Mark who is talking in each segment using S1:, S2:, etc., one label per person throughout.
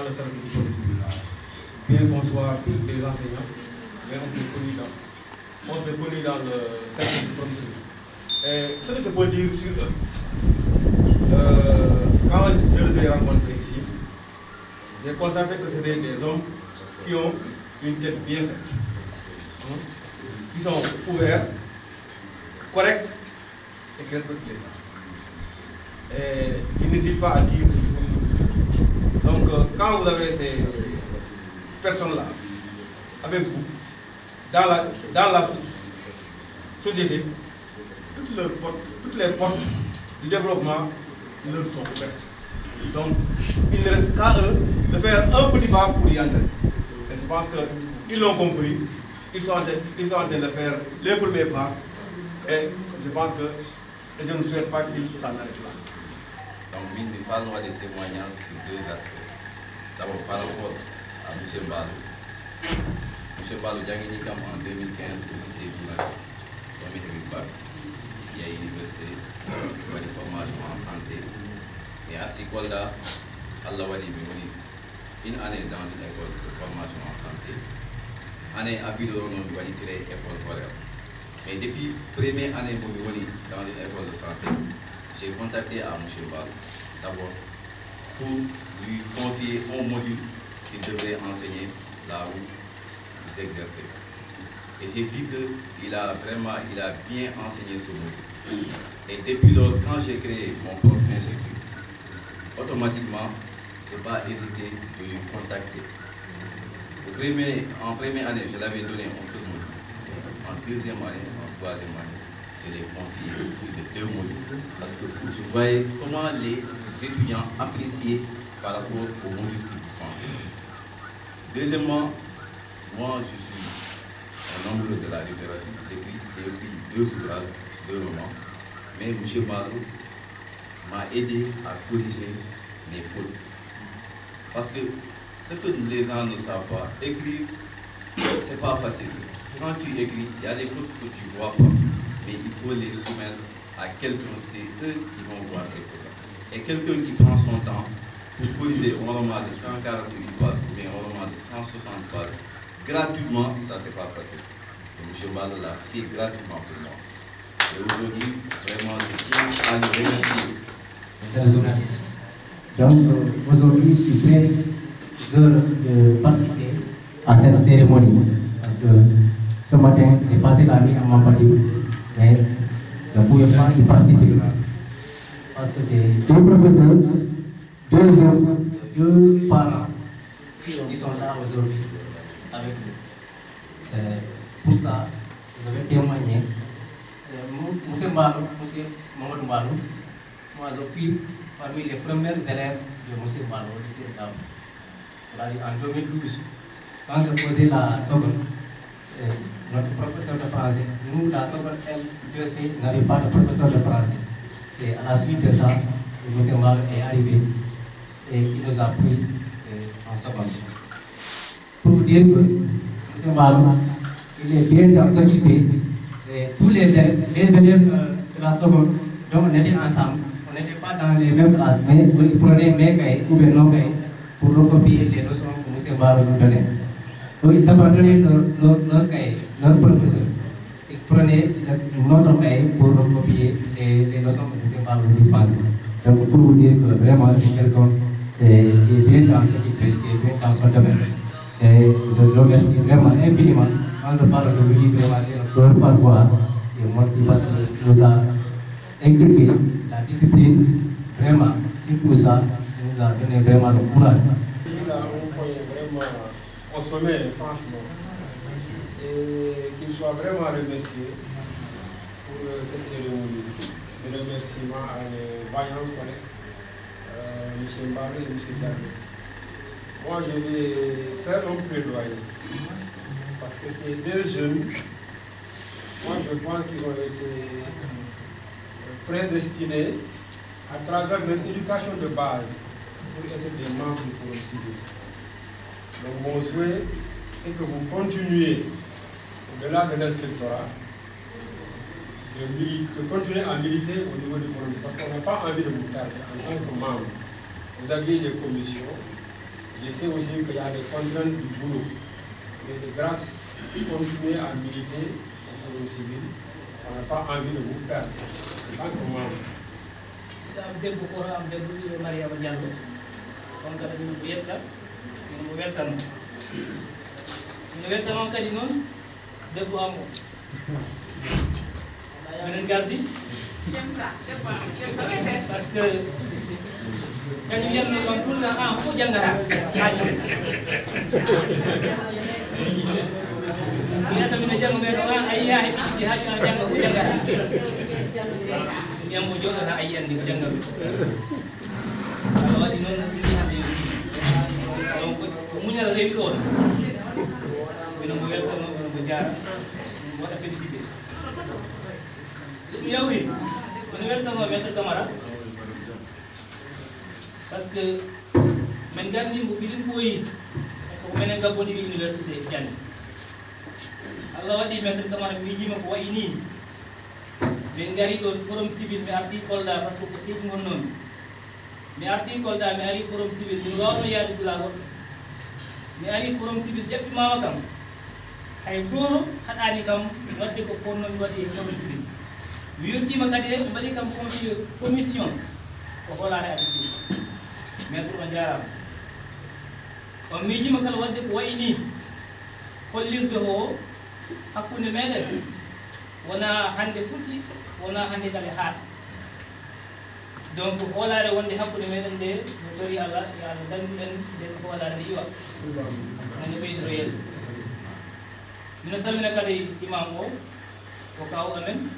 S1: le cercle du Forum civil. Bien qu'on soit tous des enseignants, mais on s'est connus dans le cercle du Forum civil. Et ce que je peux dire sur eux, quand je les ai rencontrés ici, j'ai constaté que c'était des hommes qui ont une tête bien faite, qui sont ouverts, corrects et qui respectent les gens. Et qui n'hésitent pas à dire ce qu'ils pensent. Donc, quand vous avez ces personnes-là avec vous, dans la société, toutes les portes du développement leur sont ouvertes. Donc, il ne reste qu'à eux de faire un petit pas pour y entrer. Et je pense qu'ils l'ont compris, ils sont en train de faire les premiers pas. Et je pense que je ne souhaite pas qu'ils s'en arrêtent là.
S2: Donc, nous parlons des témoignages sur deux aspects. D'abord, par rapport à M. Mbalo. M. Mbalo, en 2015, au lycée Bounaka, il y a une université de formation en santé. Et à Sikolda, Allah Wadi une année dans une école de formation en santé. Année à Bidoro, nous avons tiré école scolaire. Mais depuis la première année dans une école de santé, j'ai contacté à M. Mbalo d'abord pour lui confier un module qu'il devrait enseigner là où il s'exerçait. Et j'ai vu qu'il a bien enseigné ce module. Et depuis lors, quand j'ai créé mon propre institut, automatiquement, je n'ai pas hésité de lui contacter. En première année, je l'avais donné un seul module. En deuxième année, en troisième année, je l'ai confié plus de 2 modules. Parce que je voyais comment les étudiants appréciaient par rapport au module qu'ils dispensaient. Deuxièmement, moi, je suis un amoureux de la littérature. J'ai écrit 2 ouvrages, 2 romans. Mais M. Mbalo m'a aidé à corriger mes fautes. Parce que ce que les gens ne savent pas, écrire, ce n'est pas facile. Quand tu écris, il y a des fautes que tu ne vois pas, mais il faut les soumettre à quelqu'un, c'est eux qui vont voir ces fautes. Et quelqu'un qui prend son temps pour corriger un roman de 148 pages ou bien un roman de 160 pages, gratuitement, ça c'est pas facile. Et M. Mbalo l'a fait gratuitement pour moi. Et aujourd'hui, vraiment, je tiens à le remercier.
S3: Chers journalistes, donc aujourd'hui, je suis très heureux de participer à cette cérémonie. Parce que ce matin, j'ai passé la nuit à Mampati, mais je ne pouvais pas y participer. Parce que c'est 2 professeurs, 2 parents qui sont là aujourd'hui avec nous. Pour ça, je vais témoigner. M. Mbalo, M. Mamadou Mbalo, moi je suis parmi les premiers élèves de M. Mbalo au lycée d'Ab. C'est-à-dire en 2012, quand je faisais la seconde, notre professeur de français, nous, la seconde L2C, n'avait pas de professeur de français. C'est à la suite de ça que M. Mbalo est arrivé et il nous a pris en seconde. Pour vous dire que M. Mbalo, il est bien dans ce qu'il fait. Et tous les élèves de la seconde, donc on était ensemble, on n'était pas dans les mêmes classes, mais ils prenaient mes cahiers ou bien nos cahiers pour recopier les leçons que M. Mbalo nous donnait. Donc ils abandonnaient leur cahier, leur professeur. Ils prenaient notre cahier pour recopier les leçons que M. Mbalo nous dispensait. Donc pour vous dire que vraiment c'est quelqu'un qui est bien dans ce qu'il fait, qui est bien dans son domaine. Et je le remercie vraiment infiniment. Quand je parle de lui, vraiment c'est un cœur par voix. Et moi qui parce qu'il nous a inculqué la discipline, vraiment, c'est pour ça qu'il nous a donné vraiment le courage.
S1: Il a un point vraiment au sommet, franchement. Et qu'il soit vraiment remercié pour cette cérémonie. Des remerciements à mes vaillants collègues, M. Mbalo et M. Diallo. Moi, je vais faire un plaidoyer. Parce que ces 2 jeunes, moi je pense qu'ils ont été prédestinés à travers leur éducation de base pour être des membres du Forum civil. Donc mon souhait, c'est que vous continuez, au-delà de l'inspectorat, de continuer à militer au niveau du Forum, parce qu'on n'a pas envie de vous perdre en tant que membre. Vous aviez des commissions,
S4: Je sais aussi qu'il y a des contraintes du boulot, mais de grâce, continuez à militer au Forum civil. On n'a pas envie de vous perdre. C'est pas comme moi.
S5: am debbo ko am debbo ɓiɗo Mariama Diallo on kadi min mo yetta min mo weltanno mino weltanoo kadi noon debbo am o minen gardi par ce que kañum wiyatno kam tout le temps an fof janngata haaju wiyata mino janngo mais ko an a yiya he ɓiɗɗi haaju an jannga fof janngata yambo joɗata a yiyandi ko janngal Allah waɗi noon ɗi hande donc ko muñal rewi ɗon mino mo weltano mino mo jaara mo waɗa félicité so ɗum yawri mino weltano maître Camara par ce que min gandi mbo ɓiɗin ɓooyi par ce que ko minen gabbodiri université Diané Allah waɗi maître Camara mi wijima ko wayi ni min gari ɗo forum civil mi arti Kolda par ce que ko seydi gonnoon mi arti Kolda mi ari forum civil min wawno yaade dula goɗɗo mi ari forum civil jaɓɓimama kam hay goto haɗani kam wadde ko ponnomi waɗi e forum civil mi yettima kadi ɓe mbaɗi kam confié commission ko holare agriculture maître o jarama on miijima kala wadde ko wayi ni hollirde o hakkude meɗen wona hande fuɗɗi wona hande kadi haaɗa donc hoolare wonde hakkude meɗen nde no tori Allah yo Allah danduɗen nden hoolare nde iwa nane ɓeydoro yeeso mino salmina kadi imam o ko kaw amen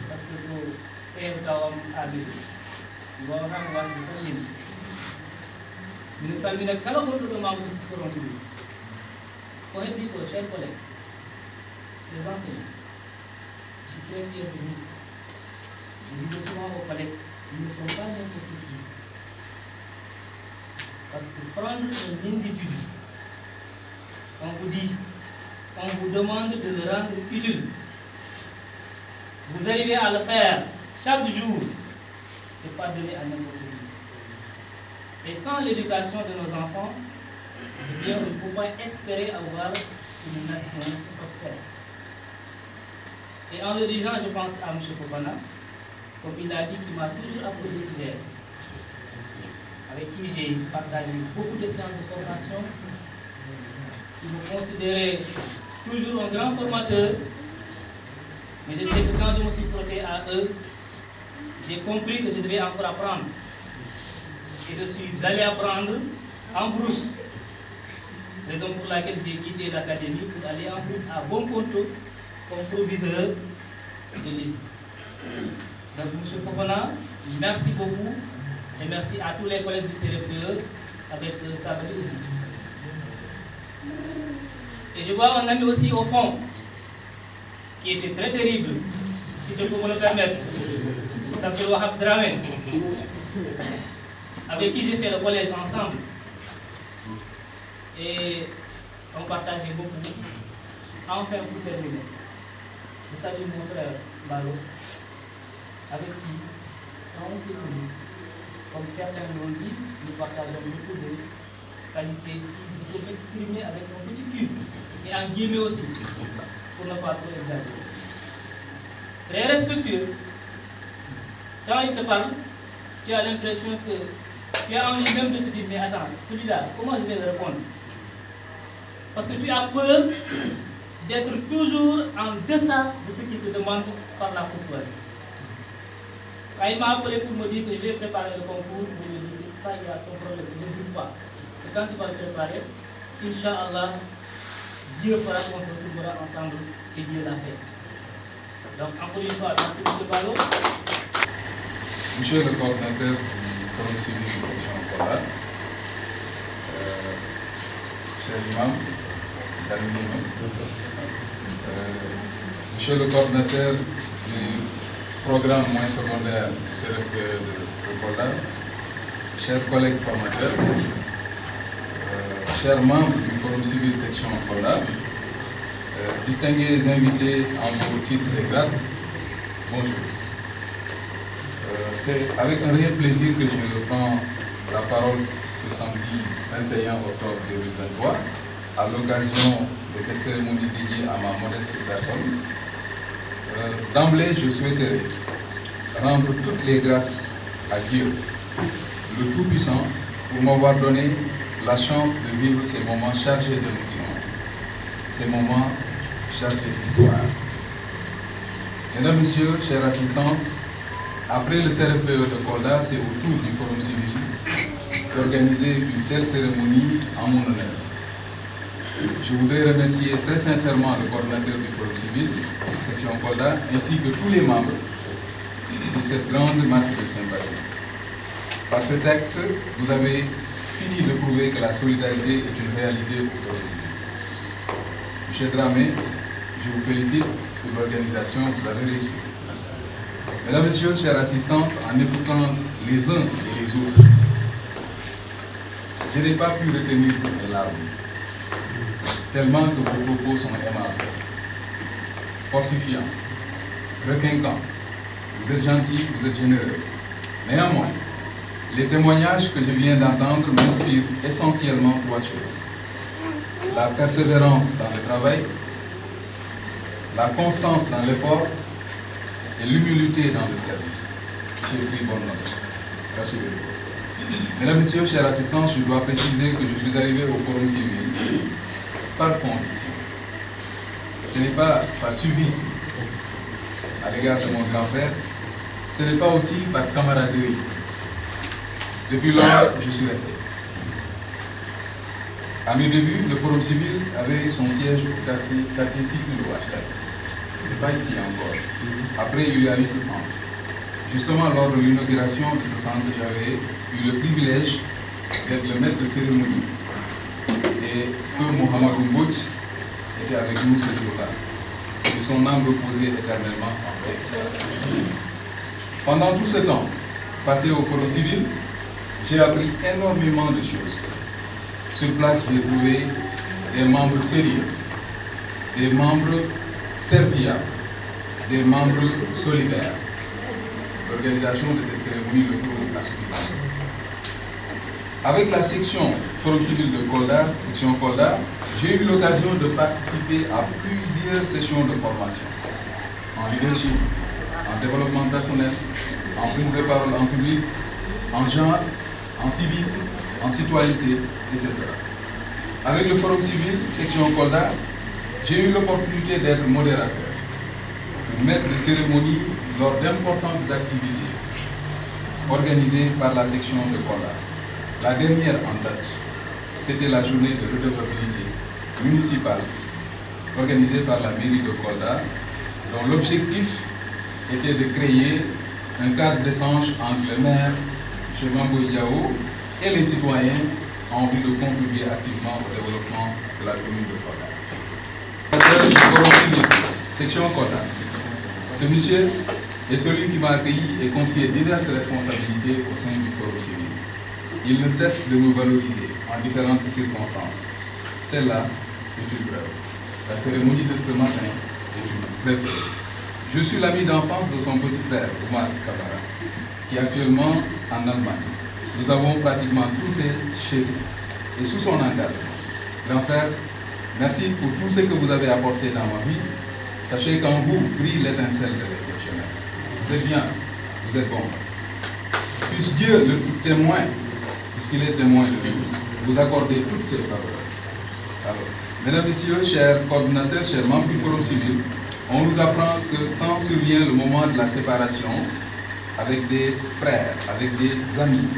S5: par ce que ko sehel kaw am aabide mi wawatamo wasde salminde mino salmina kala gonɗo ɗo membre forum civil ko heddi ko chers collègues les enseignants. Je suis très fier de nous. Je disais souvent aux collègues, ils ne sont pas n'importe qui. Parce que prendre un individu, on vous dit, on vous demande de le rendre utile. Vous arrivez à le faire chaque jour, ce n'est pas donné à n'importe qui. Et sans l'éducation de nos enfants, eh bien, on ne peut pas espérer avoir une nation prospère. Et en le disant, je pense à M. Fofana, comme il a dit, qui m'a toujours appelé l'IDS, avec qui j'ai partagé beaucoup de séances de formation, qui me considérait toujours un grand formateur. Mais je sais que quand je me suis frotté à eux, j'ai compris que je devais encore apprendre. Et je suis allé apprendre en brousse. Raison pour laquelle j'ai quitté l'académie pour aller en brousse à Bonconto comme proviseur de lycée. Donc, M. Fofana, merci beaucoup et merci à tous les collègues du CRFPE avec Sabri aussi. Et je vois un ami aussi au fond qui était très terrible, si je peux me le permettre. Il s'appelle Wahab Dramé, avec qui j'ai fait le collège ensemble. Et on partageait beaucoup. Enfin, pour terminer, je salue mon frère Balo, avec qui, quand on s'est connus, comme certains l'ont dit, nous partageons beaucoup de qualités, si je peux m'exprimer avec mon petit cul, et en guillemets aussi, pour ne pas trop exagérer. Très respectueux. Quand il te parle, tu as l'impression que tu as envie même de te dire, mais attends, celui-là, comment je vais le répondre? Parce que tu as peur d'être toujours en deçà de ce qu'il te demande par la courtoisie. Quand il m'a appelé pour me dire que je vais préparer le concours, je lui ai dit que ça, il y a ton problème, je ne doute pas. Et quand tu vas le préparer, Inch'Allah, Dieu fera qu'on se retrouvera ensemble et Dieu l'a fait. Donc, encore une fois, merci M. Balo.
S6: Monsieur le coordinateur du Forum civil de section Kolda, cher imam, salut monsieur le coordinateur du programme moyen secondaire du CRFPE de Kolda, chers collègues formateurs, chers membres du Forum civil section Kolda, distingués invités en vos titres et grades, bonjour. C'est avec un réel plaisir que je prends la parole ce samedi 21 octobre 2023, à l'occasion de cette cérémonie dédiée à ma modeste personne. D'emblée, je souhaiterais rendre toutes les grâces à Dieu, le Tout-Puissant, pour m'avoir donné la chance de vivre ces moments chargés d'émotions, ces moments chargés d'histoire. Mesdames, Messieurs, chère assistance, après le CRFPE de Kolda, c'est au tour du Forum civil d'organiser une telle cérémonie en mon honneur. Je voudrais remercier très sincèrement le coordinateur du Forum civil, section Kolda, ainsi que tous les membres pour cette grande marque de sympathie. Par cet acte, vous avez fini de prouver que la solidarité est une réalité au Forum civil. Monsieur Dramé, je vous félicite pour l'organisation que vous avez reçue. Mesdames, Messieurs, chère assistance, en écoutant les uns et les autres, je n'ai pas pu retenir mes larmes, tellement que vos propos sont aimables, fortifiants, requinquants. Vous êtes gentils, vous êtes généreux. Néanmoins, les témoignages que je viens d'entendre m'inspirent essentiellement trois choses. La persévérance dans le travail, la constance dans l'effort et l'humilité dans le service. J'ai pris bonne note. Rassurez-vous. Mesdames, Messieurs, chers assistants, je dois préciser que je suis arrivé au Forum civil par conviction. Ce n'est pas par subisme à l'égard de mon grand frère, ce n'est pas aussi par camaraderie. Depuis lors, je suis resté. À mes débuts, le Forum civil avait son siège au quartier Siculo à Chirac. Il n'était pas ici encore. Après, il y a eu ce centre. Justement, lors de l'inauguration de ce centre, j'avais eu le privilège d'être le maître de cérémonie. Et Feu Mohamed Mbouch était avec nous ce jour-là. Et son âme reposait éternellement en paix. Pendant tout ce temps, passé au Forum civil, j'ai appris énormément de choses. Sur place, j'ai trouvé des membres sérieux, des membres serviables, des membres solidaires. L'organisation de cette cérémonie le prouve à suffisance. Avec la section Forum civil de Kolda, section Kolda, j'ai eu l'occasion de participer à plusieurs sessions de formation en leadership, en développement personnel, en prise de parole en public, en genre, en civisme, en citoyenneté, etc. Avec le Forum civil, section Kolda, j'ai eu l'opportunité d'être modérateur, maître de cérémonie lors d'importantes activités organisées par la section de Kolda. La dernière en date, c'était la journée de redevabilité municipale organisée par la mairie de Kolda, dont l'objectif était de créer un cadre d'échange entre le maire, M. Mambo Diao, et les citoyens en vue de contribuer activement au développement de la commune de Kolda. Section Kolda. Ce monsieur est celui qui m'a accueilli et confié diverses responsabilités au sein du Forum civil. Il ne cesse de nous valoriser en différentes circonstances. Celle-là est une preuve. La cérémonie de ce matin est une vraie preuve. Je suis l'ami d'enfance de son petit frère, Omar Kamara, qui est actuellement en Allemagne. Nous avons pratiquement tout fait chez lui et sous son encadrement. Grand frère, merci pour tout ce que vous avez apporté dans ma vie. Sachez qu'en vous brille l'étincelle de l'exceptionnel. Vous êtes bien, vous êtes bon. Puisse Dieu, le tout témoin, puisqu'il est témoin de lui, vous accorder toutes ces faveurs. Alors, mesdames, messieurs, chers coordinateurs, chers membres du Forum civil, on nous apprend que quand survient le moment de la séparation avec des frères, avec des amis,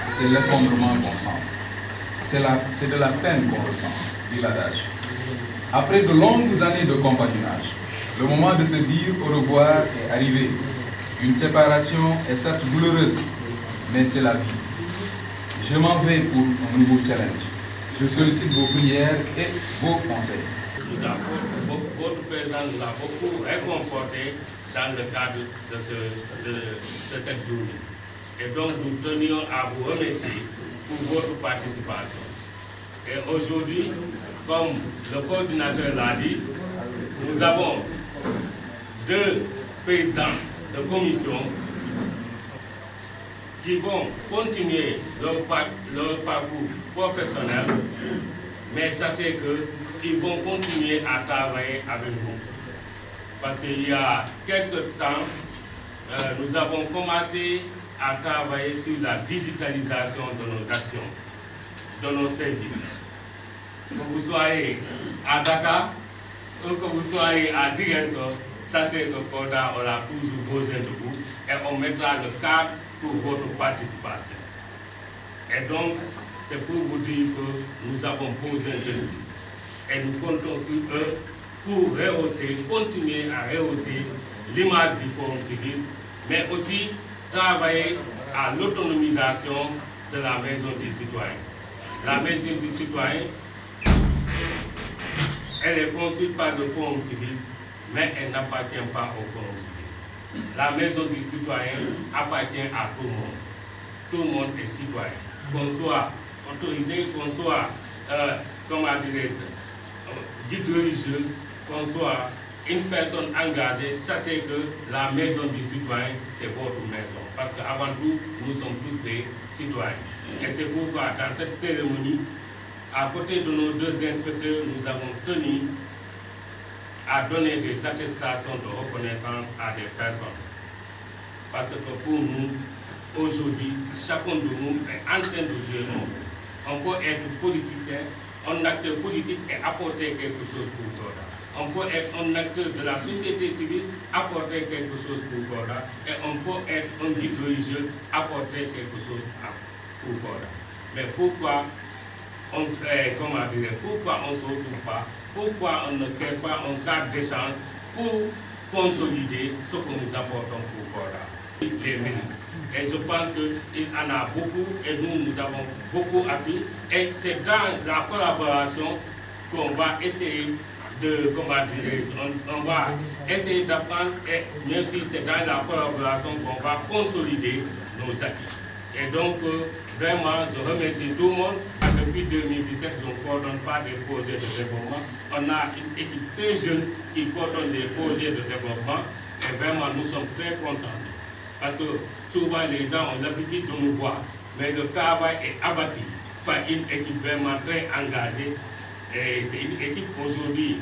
S6: c'est l'effondrement qu'on sent. C'est de la peine qu'on ressent, dit l'adage. Après de longues années de compagnonnage, le moment de se dire au revoir est arrivé. Une séparation est certes douloureuse, mais c'est la vie. Je m'en vais pour un nouveau challenge. Je sollicite vos prières et vos conseils.
S7: Votre présence nous a beaucoup réconforté dans le cadre de cette journée. Et donc nous tenions à vous remercier pour votre participation. Et aujourd'hui, comme le coordinateur l'a dit, nous avons 2 présidents de commission qui vont continuer leur parcours professionnel, mais sachez qu'ils vont continuer à travailler avec nous. Parce qu'il y a quelques temps, nous avons commencé à travailler sur la digitalisation de nos actions, de nos services. Que vous soyez à Dakar ou que vous soyez à Ziguinchor, sachez que Korda aura toujours besoin de vous et on mettra le cadre pour votre participation. Et donc, c'est pour vous dire que nous avons besoin de vous. Et nous comptons sur eux pour continuer à rehausser l'image du Forum civil, mais aussi travailler à l'autonomisation de la Maison du Citoyen. La Maison du Citoyen, elle est construite par le Forum civil, mais elle n'appartient pas au Forum civil. La Maison du Citoyen appartient à tout le monde. Tout le monde est citoyen. Qu'on soit autorité, qu'on soit, comment dirais-je, guide religieux, qu'on soit une personne engagée, sachez que la Maison du Citoyen, c'est votre maison. Parce qu'avant tout, nous sommes tous des citoyens. Et c'est pourquoi, dans cette cérémonie, à côté de nos deux inspecteurs, nous avons tenu à donner des attestations de reconnaissance à des personnes. Parce que pour nous, aujourd'hui, chacun de nous est en train de jouer. On peut être politicien, un acteur politique et apporter quelque chose pour Korda. On peut être un acteur de la société civile, apporter quelque chose pour Korda. Et on peut être un guide religieux, apporter quelque chose pour Korda. Mais pourquoi on ne se retrouve pas? Pourquoi on ne crée pas un cadre d'échange pour consolider ce que nous apportons pour Korda? Les mérites. Et je pense qu'il en a beaucoup et nous avons beaucoup appris. Et c'est dans la collaboration qu'on va essayer de, on va essayer d'apprendre et bien sûr c'est dans la collaboration qu'on va consolider nos acquis. Et donc vraiment je remercie tout le monde. Depuis 2017, je ne coordonne pas des projets de développement. On a une équipe très jeune qui coordonne des projets de développement et vraiment nous sommes très contents. Parce que souvent les gens ont l'habitude de nous voir, mais le travail est abattu par une équipe vraiment très engagée. Et c'est une équipe aujourd'hui,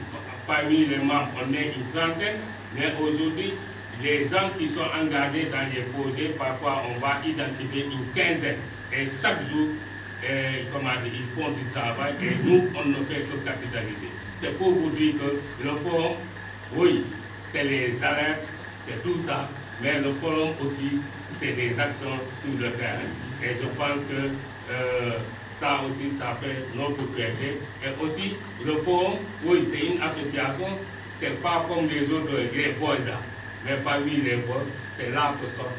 S7: parmi les membres, on est une trentaine, mais aujourd'hui, les gens qui sont engagés dans les projets, parfois on va identifier une quinzaine. Et chaque jour, ils font du travail et nous, on ne fait que capitaliser. C'est pour vous dire que le forum, oui, c'est les alertes, c'est tout ça, mais le forum aussi, c'est des actions sur le terrain. Et je pense que ça aussi, ça fait notre fierté. Et aussi, le forum, oui, c'est une association, c'est pas comme les autres, les boys là. Mais parmi les boys, c'est là que sortent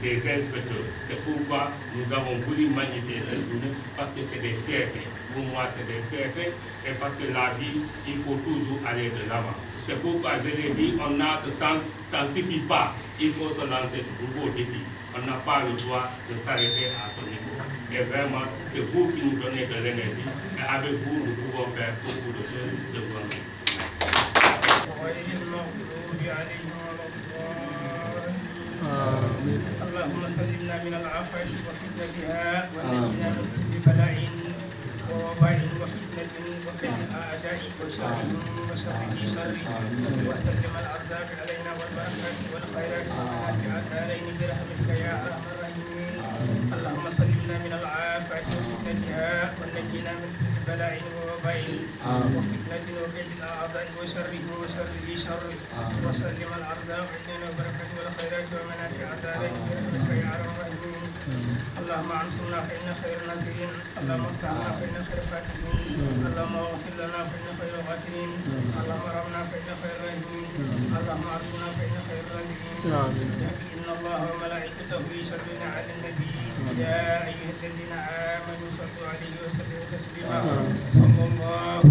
S7: des inspecteurs. C'est pourquoi nous avons voulu magnifier cette journée, parce que c'est des fiertés. Pour moi, c'est des fiertés, et parce que la vie, il faut toujours aller de l'avant. C'est pourquoi je l'ai dit, on a ce sens, ça ne suffit pas. Il faut se lancer de nouveaux défis. On n'a pas le droit de s'arrêter à ce niveau. Et vraiment, c'est vous qui nous donnez de l'énergie. Et avec vous, nous pouvons faire beaucoup de choses. Je vous remercie.
S5: اللهم سلمنا من العافية وفتنتها ونجنا من كل بلاء ووباء وفتنة وكيد الأعداء وشرهم وشر ذي شر وسلم الأرزاق علينا والبركات والخيرات والمنافع الدارين برحمتك يا أرحم الراحمين. اللهم سلمنا من العافية وفتنتها ونجنا من كل بلاء ووباء وفتنة وكيد الأعداء وشرهم وشر ذي شر وسلم الأرزاق علينا والبركات والخيرات والمنافع الدارين برحمتك يا أرحم الراحمين. اللهم انصرنا فإن خير الناصرين. اللهم افتح لنا فإن خير الفاتحين. اللهم اغفر لنا فإن خير الغافرين. اللهم ارحمنا فإن خير الراحمين. اللهم ارحمنا فإن خير الراحمين. إن الله وملائكته يصلون على النبي يا أيها الذين آمنوا صلوا عليه وسلموا تسليما. صلى الله